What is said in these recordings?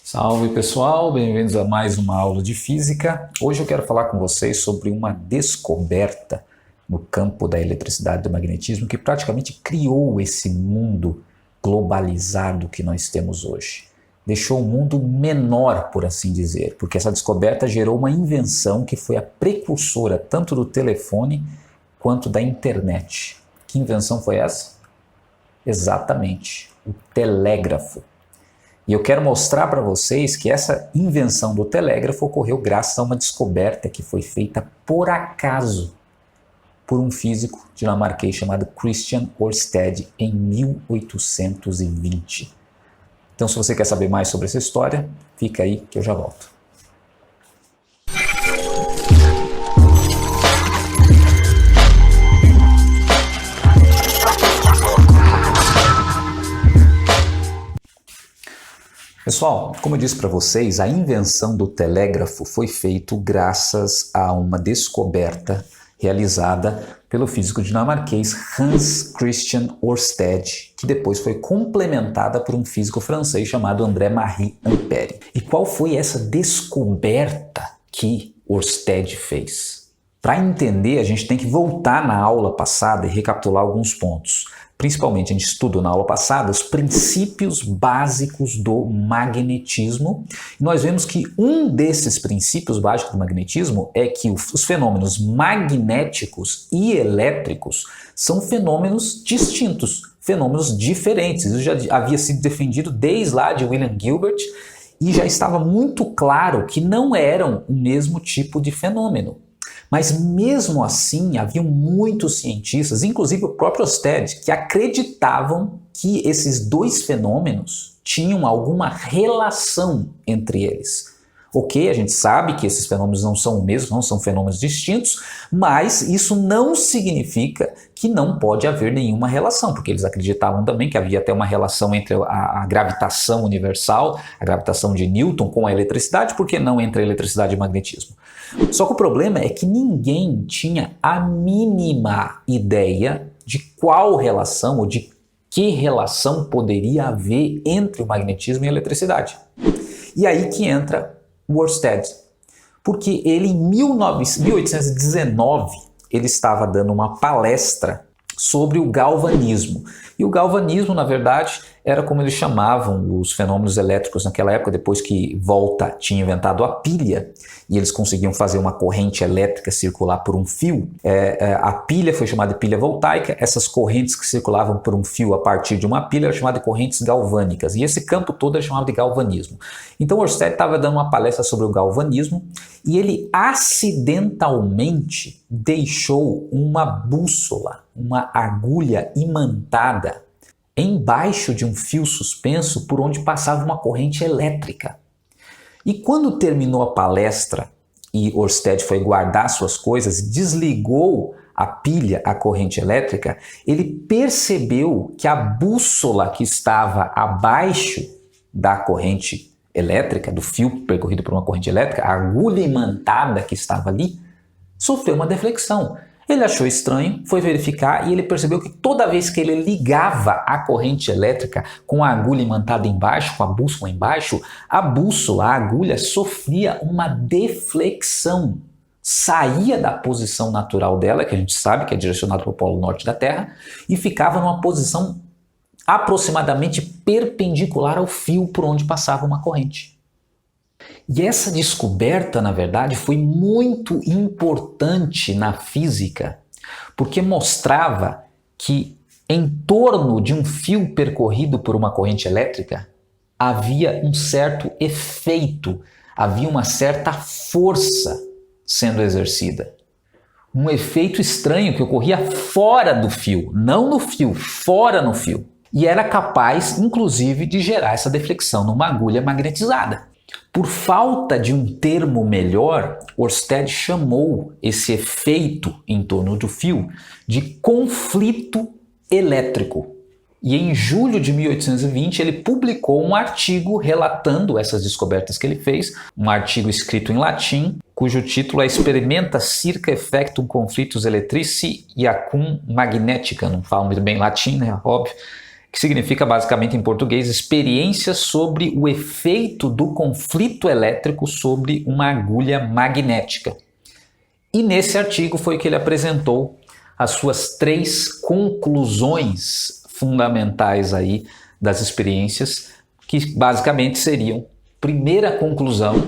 Salve pessoal, bem-vindos a mais uma aula de física. Hoje eu quero falar com vocês sobre uma descoberta no campo da eletricidade e do magnetismo que praticamente criou esse mundo globalizado que nós temos hoje. Deixou o mundo menor, por assim dizer, porque essa descoberta gerou uma invenção que foi a precursora tanto do telefone quanto da internet. Que invenção foi essa? Exatamente, o telégrafo. E eu quero mostrar para vocês que essa invenção do telégrafo ocorreu graças a uma descoberta que foi feita por acaso por um físico dinamarquês chamado Christian Ørsted em 1820. Então, se você quer saber mais sobre essa história, fica aí que eu já volto. Pessoal, como eu disse para vocês, a invenção do telégrafo foi feita graças a uma descoberta realizada pelo físico dinamarquês Hans Christian Ørsted, que depois foi complementada por um físico francês chamado André-Marie Ampère. E qual foi essa descoberta que Ørsted fez? Para entender, a gente tem que voltar na aula passada e recapitular alguns pontos. Principalmente, a gente estudou na aula passada os princípios básicos do magnetismo. E nós vemos que um desses princípios básicos do magnetismo é que os fenômenos magnéticos e elétricos são fenômenos distintos, fenômenos diferentes. Isso já havia sido defendido desde lá de William Gilbert e já estava muito claro que não eram o mesmo tipo de fenômeno. Mas mesmo assim, haviam muitos cientistas, inclusive o próprio Ørsted, que acreditavam que esses dois fenômenos tinham alguma relação entre eles. Ok, a gente sabe que esses fenômenos não são o mesmo, não são fenômenos distintos, mas isso não significa que não pode haver nenhuma relação, porque eles acreditavam também que havia até uma relação entre a gravitação universal, a gravitação de Newton com a eletricidade, por que não entre a eletricidade e o magnetismo? Só que o problema é que ninguém tinha a mínima ideia de qual relação ou de que relação poderia haver entre o magnetismo e a eletricidade. E aí que entra o Ørsted, porque ele em 1819 ele estava dando uma palestra sobre o galvanismo. E o galvanismo, na verdade, era como eles chamavam os fenômenos elétricos naquela época, depois que Volta tinha inventado a pilha, e eles conseguiam fazer uma corrente elétrica circular por um fio. A pilha foi chamada de pilha voltaica, essas correntes que circulavam por um fio a partir de uma pilha eram chamadas de correntes galvânicas, e esse campo todo era chamado de galvanismo. Então Ørsted estava dando uma palestra sobre o galvanismo, e ele acidentalmente deixou uma bússola, uma agulha imantada, embaixo de um fio suspenso por onde passava uma corrente elétrica. E quando terminou a palestra e Ørsted foi guardar suas coisas, desligou a pilha, a corrente elétrica, ele percebeu que a bússola que estava abaixo da corrente elétrica, do fio percorrido por uma corrente elétrica, a agulha imantada que estava ali, sofreu uma deflexão. Ele achou estranho, foi verificar e ele percebeu que toda vez que ele ligava a corrente elétrica com a agulha imantada embaixo, com a bússola embaixo, a bússola, a agulha, sofria uma deflexão. Saía da posição natural dela, que a gente sabe que é direcionada para o polo norte da Terra, e ficava numa posição aproximadamente perpendicular ao fio por onde passava uma corrente. E essa descoberta, na verdade, foi muito importante na física, porque mostrava que em torno de um fio percorrido por uma corrente elétrica havia um certo efeito, havia uma certa força sendo exercida. Um efeito estranho que ocorria fora do fio, não no fio, fora no fio. E era capaz, inclusive, de gerar essa deflexão numa agulha magnetizada. Por falta de um termo melhor, Ørsted chamou esse efeito em torno do fio de conflito elétrico. E em julho de 1820 ele publicou um artigo relatando essas descobertas que ele fez, um artigo escrito em latim, cujo título é Experimenta circa effectum conflitus electrici iacum magnetica. Não falo muito bem latim, né? Óbvio. que significa basicamente em português experiência sobre o efeito do conflito elétrico sobre uma agulha magnética. E nesse artigo foi que ele apresentou as suas 3 conclusões fundamentais aí das experiências, que basicamente seriam: primeira conclusão,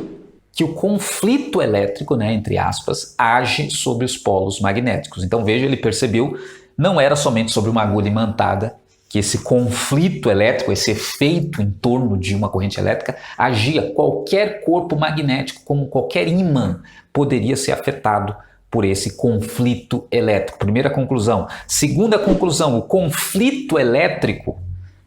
que o conflito elétrico, né, entre aspas, age sobre os polos magnéticos. Então veja, ele percebeu, não era somente sobre uma agulha imantada, que esse conflito elétrico, esse efeito em torno de uma corrente elétrica, agia. Qualquer corpo magnético, como qualquer ímã, poderia ser afetado por esse conflito elétrico. Primeira conclusão. Segunda conclusão, o conflito elétrico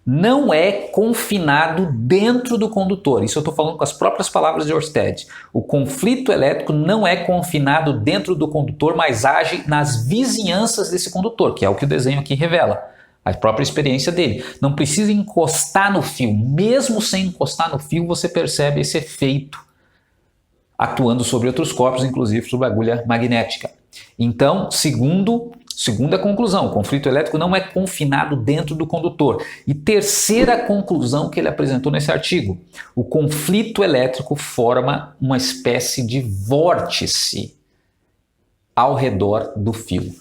não é confinado dentro do condutor. Isso eu estou falando com as próprias palavras de Ørsted. O conflito elétrico não é confinado dentro do condutor, mas age nas vizinhanças desse condutor, que é o que o desenho aqui revela. A própria experiência dele. Não precisa encostar no fio. Mesmo sem encostar no fio, você percebe esse efeito atuando sobre outros corpos, inclusive sobre a agulha magnética. Então, segunda conclusão, o conflito elétrico não é confinado dentro do condutor. E terceira conclusão que ele apresentou nesse artigo, o conflito elétrico forma uma espécie de vórtice ao redor do fio,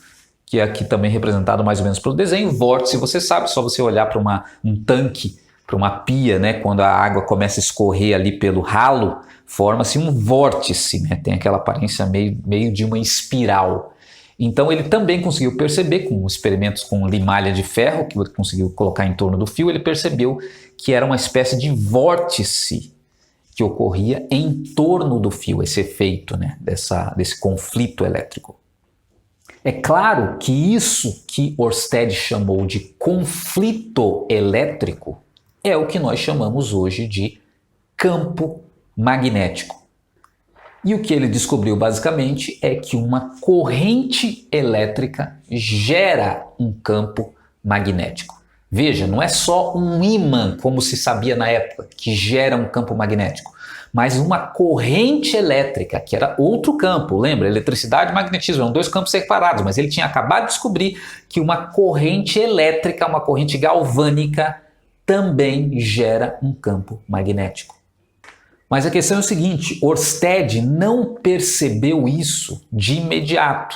que é aqui também representado mais ou menos pelo desenho. Vórtice, você sabe, só você olhar para um tanque, para uma pia, né, quando a água começa a escorrer ali pelo ralo, forma-se um vórtice, né, tem aquela aparência meio de uma espiral. Então ele também conseguiu perceber, com experimentos com limalha de ferro, que ele conseguiu colocar em torno do fio, ele percebeu que era uma espécie de vórtice que ocorria em torno do fio, esse efeito, né, desse conflito elétrico. É claro que isso que Ørsted chamou de conflito elétrico é o que nós chamamos hoje de campo magnético. E o que ele descobriu basicamente é que uma corrente elétrica gera um campo magnético. Veja, não é só um ímã, como se sabia na época, que gera um campo magnético, mas uma corrente elétrica, que era outro campo. Lembra? Eletricidade e magnetismo eram 2 campos separados, mas ele tinha acabado de descobrir que uma corrente elétrica, uma corrente galvânica, também gera um campo magnético. Mas a questão é o seguinte, Ørsted não percebeu isso de imediato,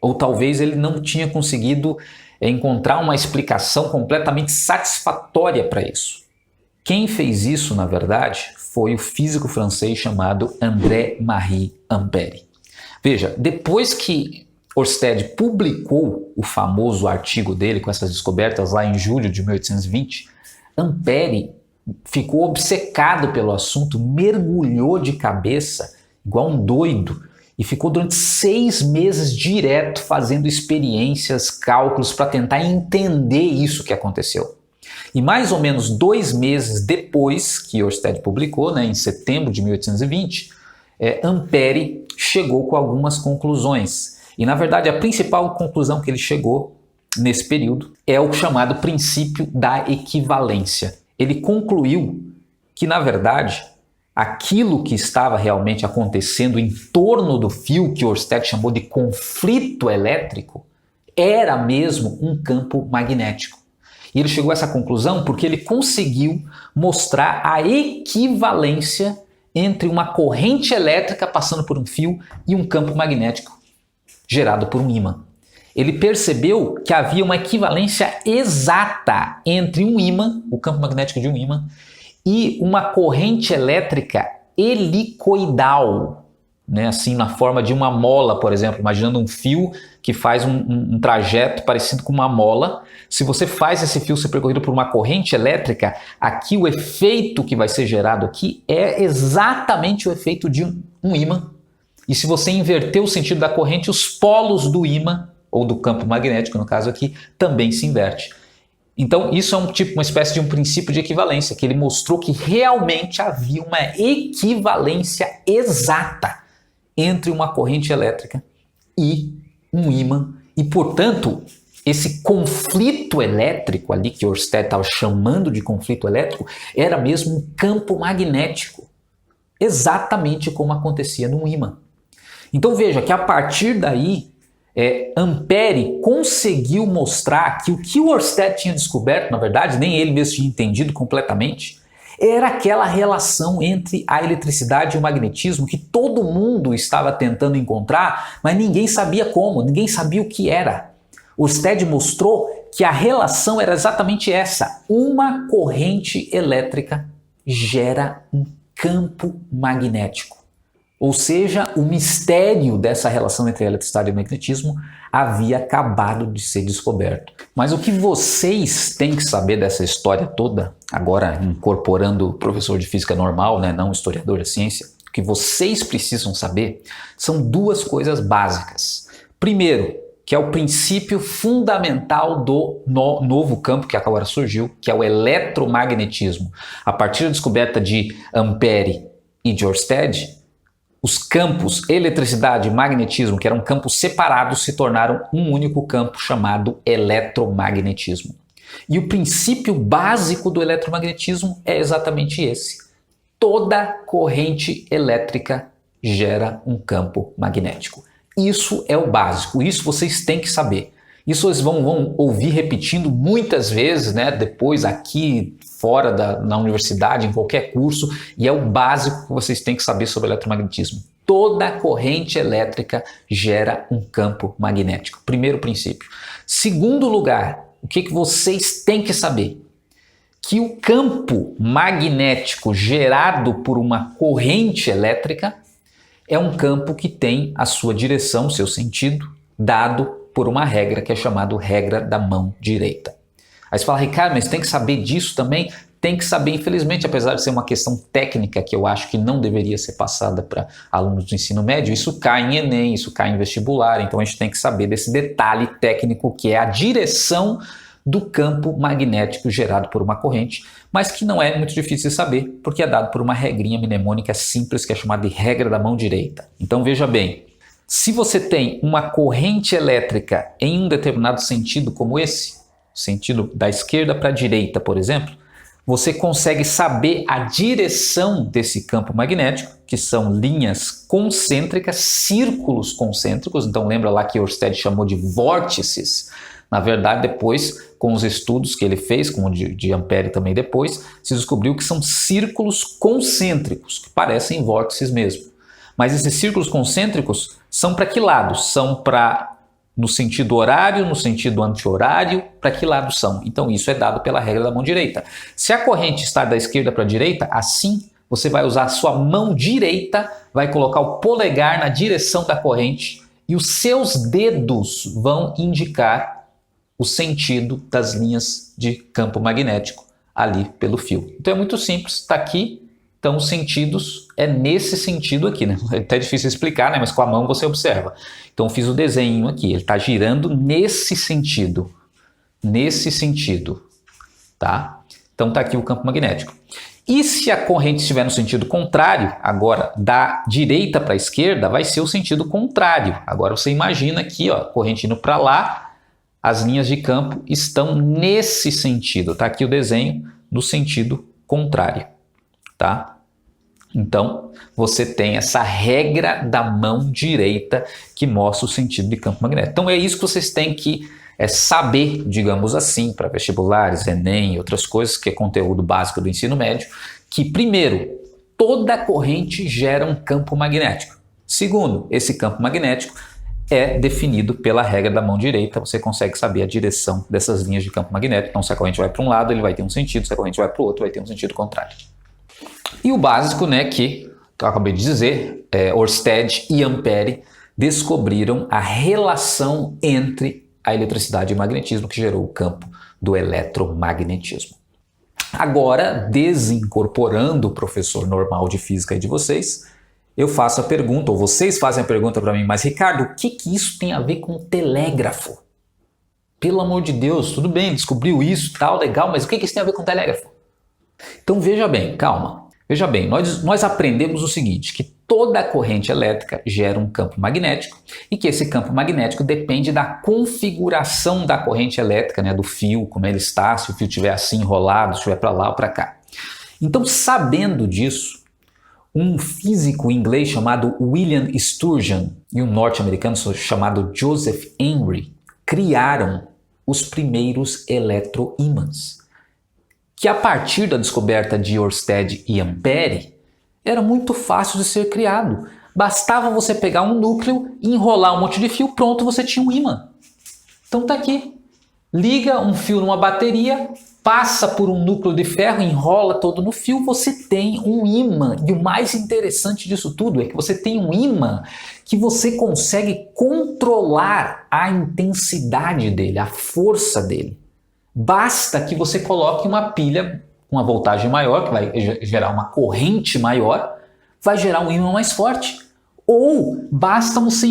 ou talvez ele não tinha conseguido encontrar uma explicação completamente satisfatória para isso. Quem fez isso, na verdade, foi o físico francês chamado André-Marie Ampère. Veja, depois que Ørsted publicou o famoso artigo dele com essas descobertas lá em julho de 1820, Ampère ficou obcecado pelo assunto, mergulhou de cabeça igual um doido e ficou durante 6 meses direto fazendo experiências, cálculos para tentar entender isso que aconteceu. E mais ou menos 2 meses depois que Ørsted publicou, né, em setembro de 1820, Ampère chegou com algumas conclusões. E na verdade a principal conclusão que ele chegou nesse período é o chamado princípio da equivalência. Ele concluiu que, na verdade, aquilo que estava realmente acontecendo em torno do fio, que Ørsted chamou de conflito elétrico, era mesmo um campo magnético. E ele chegou a essa conclusão porque ele conseguiu mostrar a equivalência entre uma corrente elétrica passando por um fio e um campo magnético gerado por um ímã. Ele percebeu que havia uma equivalência exata entre um ímã, o campo magnético de um ímã, e uma corrente elétrica helicoidal, né? Assim, na forma de uma mola, por exemplo, imaginando um fio que faz um trajeto parecido com uma mola. Se você faz esse fio ser percorrido por uma corrente elétrica, aqui o efeito que vai ser gerado aqui é exatamente o efeito de um ímã. E se você inverter o sentido da corrente, os polos do ímã ou do campo magnético, no caso aqui, também se inverte. Então isso é uma espécie de um princípio de equivalência, que ele mostrou que realmente havia uma equivalência exata entre uma corrente elétrica e um ímã, e portanto esse conflito elétrico ali, que Ørsted estava chamando de conflito elétrico, era mesmo um campo magnético, exatamente como acontecia num ímã. Então veja que a partir daí Ampère conseguiu mostrar que o que o Ørsted tinha descoberto, na verdade, nem ele mesmo tinha entendido completamente, era aquela relação entre a eletricidade e o magnetismo que todo mundo estava tentando encontrar, mas ninguém sabia como, ninguém sabia o que era. Ørsted mostrou que a relação era exatamente essa: uma corrente elétrica gera um campo magnético. Ou seja, o mistério dessa relação entre a eletricidade e o magnetismo havia acabado de ser descoberto. Mas o que vocês têm que saber dessa história toda, agora incorporando o professor de física normal, né, não historiador da ciência, o que vocês precisam saber são duas coisas básicas. Primeiro, que é o princípio fundamental do novo campo que agora surgiu, que é o eletromagnetismo. A partir da descoberta de Ampère e de Ørsted, os campos eletricidade e magnetismo, que eram campos separados, se tornaram um único campo chamado eletromagnetismo. E o princípio básico do eletromagnetismo é exatamente esse: toda corrente elétrica gera um campo magnético. Isso é o básico, isso vocês têm que saber. Isso vocês vão ouvir repetindo muitas vezes, né, depois aqui fora na universidade, em qualquer curso, e é o básico que vocês têm que saber sobre eletromagnetismo. Toda corrente elétrica gera um campo magnético. Primeiro princípio. Segundo lugar, o que vocês têm que saber? Que o campo magnético gerado por uma corrente elétrica é um campo que tem a sua direção, seu sentido, dado por uma regra que é chamada regra da mão direita. Aí você fala: Ricardo, mas tem que saber disso também? Tem que saber, infelizmente, apesar de ser uma questão técnica que eu acho que não deveria ser passada para alunos do ensino médio, isso cai em Enem, isso cai em vestibular, então a gente tem que saber desse detalhe técnico que é a direção do campo magnético gerado por uma corrente, mas que não é muito difícil de saber, porque é dado por uma regrinha mnemônica simples que é chamada de regra da mão direita. Então veja bem, se você tem uma corrente elétrica em um determinado sentido como esse, sentido da esquerda para a direita, por exemplo, você consegue saber a direção desse campo magnético, que são linhas concêntricas, círculos concêntricos. Então lembra lá que Ørsted chamou de vórtices. Na verdade, depois, com os estudos que ele fez, como o de Ampère também depois, se descobriu que são círculos concêntricos, que parecem vórtices mesmo. Mas esses círculos concêntricos são para que lado? São para no sentido horário, no sentido anti-horário, para que lado são? Então isso é dado pela regra da mão direita. Se a corrente está da esquerda para a direita, assim você vai usar a sua mão direita, vai colocar o polegar na direção da corrente e os seus dedos vão indicar o sentido das linhas de campo magnético ali pelo fio. Então é muito simples, está aqui. Então os sentidos é nesse sentido aqui, né? É até difícil explicar, né? Mas com a mão você observa. Então eu fiz o desenho aqui, ele está girando nesse sentido, tá? Então está aqui o campo magnético. E se a corrente estiver no sentido contrário, agora da direita para a esquerda, vai ser o sentido contrário. Agora você imagina aqui, ó, a corrente indo para lá, as linhas de campo estão nesse sentido. Está aqui o desenho no sentido contrário. Tá? Então, você tem essa regra da mão direita que mostra o sentido de campo magnético. Então, é isso que vocês têm que saber, digamos assim, para vestibulares, Enem e outras coisas, que é conteúdo básico do ensino médio, que, primeiro, toda corrente gera um campo magnético. Segundo, esse campo magnético é definido pela regra da mão direita, você consegue saber a direção dessas linhas de campo magnético. Então, se a corrente vai para um lado, ele vai ter um sentido, se a corrente vai para o outro, vai ter um sentido contrário. E o básico, né, que eu acabei de dizer, Ørsted e Ampère descobriram a relação entre a eletricidade e o magnetismo que gerou o campo do eletromagnetismo. Agora, desincorporando o professor normal de física aí de vocês, eu faço a pergunta, ou vocês fazem a pergunta para mim, mas Ricardo, o que isso tem a ver com telégrafo? Pelo amor de Deus, tudo bem, descobriu isso, tal, legal, mas o que isso tem a ver com telégrafo? Então veja bem, calma. Veja bem, nós aprendemos o seguinte, que toda corrente elétrica gera um campo magnético e que esse campo magnético depende da configuração da corrente elétrica, né, do fio, como ele está, se o fio estiver assim enrolado, se estiver para lá ou para cá. Então, sabendo disso, Um físico inglês chamado William Sturgeon e um norte-americano chamado Joseph Henry criaram os primeiros eletroímãs, que a partir da descoberta de Ørsted e Ampère, era muito fácil de ser criado. Bastava você pegar um núcleo e enrolar um monte de fio, pronto, você tinha um ímã. Então tá aqui. Liga um fio numa bateria, passa por um núcleo de ferro, enrola todo no fio, você tem um ímã. E o mais interessante disso tudo é que você tem um ímã que você consegue controlar a intensidade dele, a força dele. Basta que você coloque uma pilha com uma voltagem maior, que vai gerar uma corrente maior, vai gerar um ímã mais forte. Ou basta você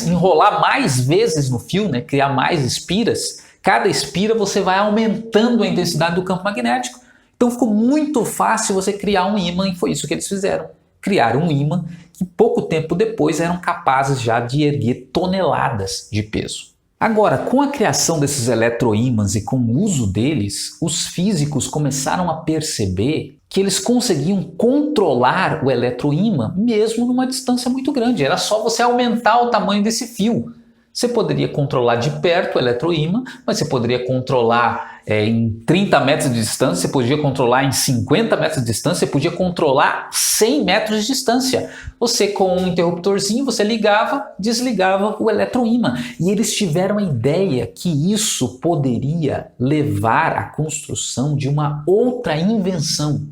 enrolar mais vezes no fio, né? Criar mais espiras. Cada espira você vai aumentando a intensidade do campo magnético. Então ficou muito fácil você criar um ímã e foi isso que eles fizeram. Criaram um ímã que pouco tempo depois eram capazes já de erguer toneladas de peso. Agora, com a criação desses eletroímãs e com o uso deles, os físicos começaram a perceber que eles conseguiam controlar o eletroímã mesmo numa distância muito grande. Era só você aumentar o tamanho desse fio. Você poderia controlar de perto o eletroímã, mas você poderia controlar em 30 metros de distância, você podia controlar em 50 metros de distância, você podia controlar 100 metros de distância. Você com um interruptorzinho, você ligava, desligava o eletroímã. E eles tiveram a ideia que isso poderia levar à construção de uma outra invenção.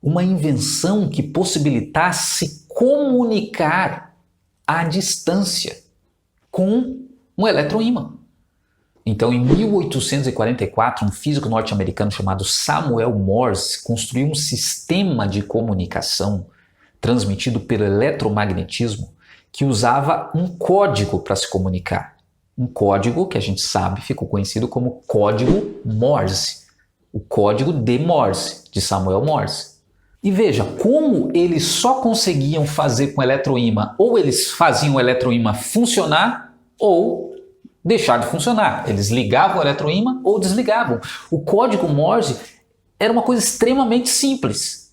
Uma invenção que possibilitasse comunicar à distância com um eletroímã. Então, em 1844, um físico norte-americano chamado Samuel Morse construiu um sistema de comunicação transmitido pelo eletromagnetismo que usava um código para se comunicar. Um código que a gente sabe ficou conhecido como código Morse. O código de Morse, de Samuel Morse. E veja, como eles só conseguiam fazer com o eletroímã, ou eles faziam o eletroímã funcionar, ou deixar de funcionar. Eles ligavam o eletroímã ou desligavam. O código Morse era uma coisa extremamente simples.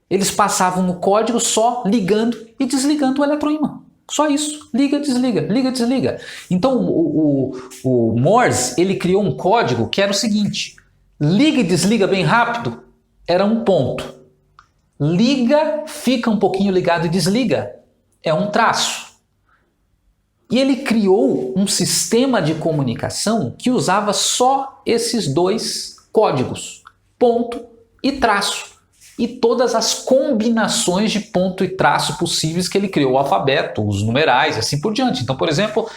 Eles passavam o código só ligando e desligando o eletroímã. Só isso. Liga, desliga, liga, desliga. Então o Morse, ele criou um código que era o seguinte: liga e desliga bem rápido, era um ponto. Liga, fica um pouquinho ligado e desliga, é um traço. E ele criou um sistema de comunicação que usava só esses dois códigos, ponto e traço. E todas as combinações de ponto e traço possíveis que ele criou, o alfabeto, os numerais e assim por diante. Então, por exemplo,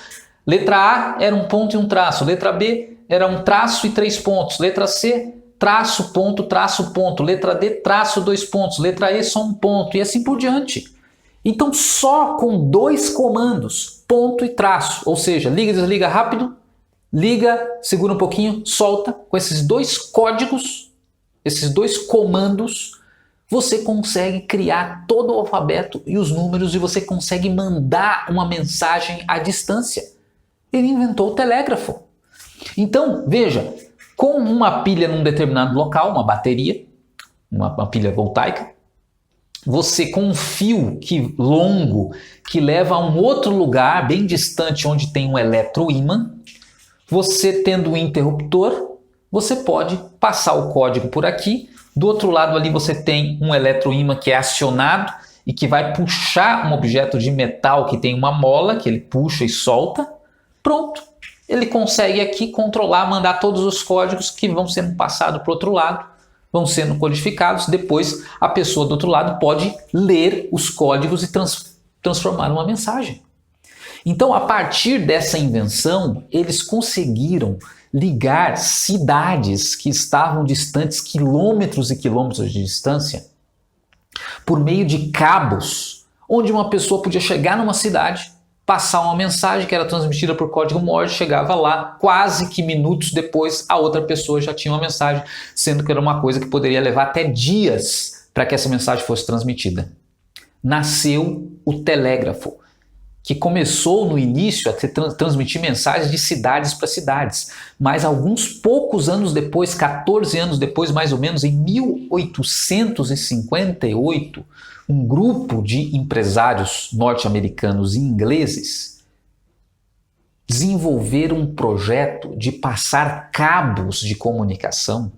letra A era um ponto e um traço, letra B era um traço e 3 pontos, letra C traço, ponto, letra D, traço, 2 pontos, letra E, só um ponto, e assim por diante. Então, só com 2 comandos, ponto e traço, ou seja, liga e desliga rápido, liga, segura um pouquinho, solta, com esses 2 códigos, esses 2 comandos, você consegue criar todo o alfabeto e os números e você consegue mandar uma mensagem à distância. Ele inventou o telégrafo. Então, veja, com uma pilha num determinado local, uma bateria, uma pilha voltaica, você com um fio longo que leva a um outro lugar bem distante onde tem um eletroímã, você tendo um interruptor, você pode passar o código por aqui, do outro lado ali você tem um eletroímã que é acionado e que vai puxar um objeto de metal que tem uma mola, que ele puxa e solta, pronto. Ele consegue aqui controlar, mandar todos os códigos que vão sendo passados para o outro lado, vão sendo codificados. Depois, a pessoa do outro lado pode ler os códigos e transformar numa mensagem. Então, a partir dessa invenção, eles conseguiram ligar cidades que estavam distantes quilômetros e quilômetros de distância por meio de cabos, onde uma pessoa podia chegar numa cidade, passar uma mensagem que era transmitida por código Morse, chegava lá, quase que minutos depois a outra pessoa já tinha uma mensagem, sendo que era uma coisa que poderia levar até dias para que essa mensagem fosse transmitida. Nasceu o telégrafo. que começou no início a transmitir mensagens de cidades para cidades, mas alguns poucos anos depois, 14 anos depois mais ou menos, em 1858, um grupo de empresários norte-americanos e ingleses desenvolveram um projeto de passar cabos de comunicação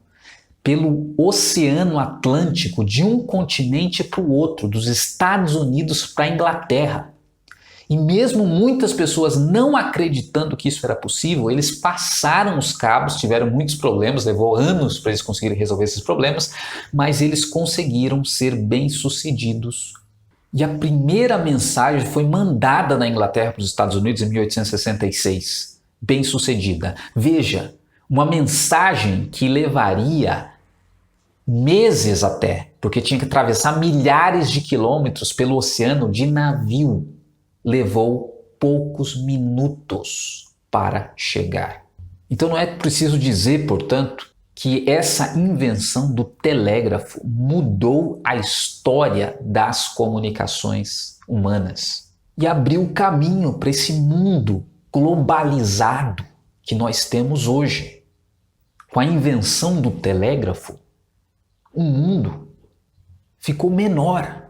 pelo Oceano Atlântico de um continente para o outro, dos Estados Unidos para a Inglaterra. E mesmo muitas pessoas não acreditando que isso era possível, eles passaram os cabos, tiveram muitos problemas, levou anos para eles conseguirem resolver esses problemas, mas eles conseguiram ser bem-sucedidos. E a primeira mensagem foi mandada na Inglaterra para os Estados Unidos em 1866, bem-sucedida. Veja, uma mensagem que levaria meses até, porque tinha que atravessar milhares de quilômetros pelo oceano de navio. Levou poucos minutos para chegar. Então não é preciso dizer, portanto, que essa invenção do telégrafo mudou a história das comunicações humanas e abriu caminho para esse mundo globalizado que nós temos hoje. Com a invenção do telégrafo, o mundo ficou menor.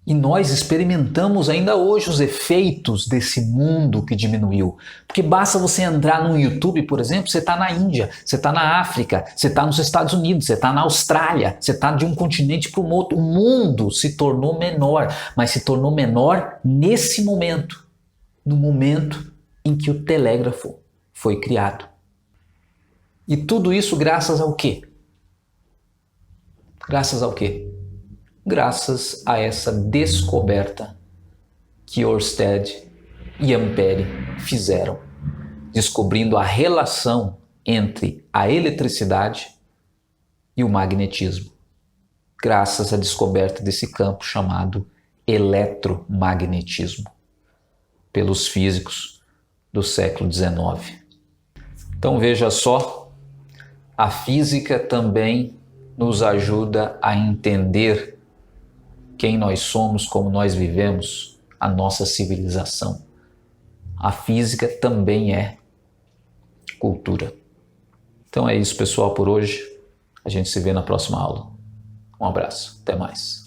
E nós experimentamos ainda hoje os efeitos desse mundo que diminuiu. Porque basta você entrar no YouTube, por exemplo, você está na Índia, você está na África, você está nos Estados Unidos, você está na Austrália, você está de um continente para o outro. O mundo se tornou menor, mas se tornou menor nesse momento, no momento em que o telégrafo foi criado. E tudo isso graças ao quê? Graças ao quê? Graças a essa descoberta que Ørsted e Ampère fizeram, descobrindo a relação entre a eletricidade e o magnetismo, graças à descoberta desse campo chamado eletromagnetismo, pelos físicos do século XIX. Então veja só, a física também nos ajuda a entender quem nós somos, como nós vivemos, a nossa civilização. A física também é cultura. Então é isso, pessoal, por hoje. A gente se vê na próxima aula. Um abraço, até mais.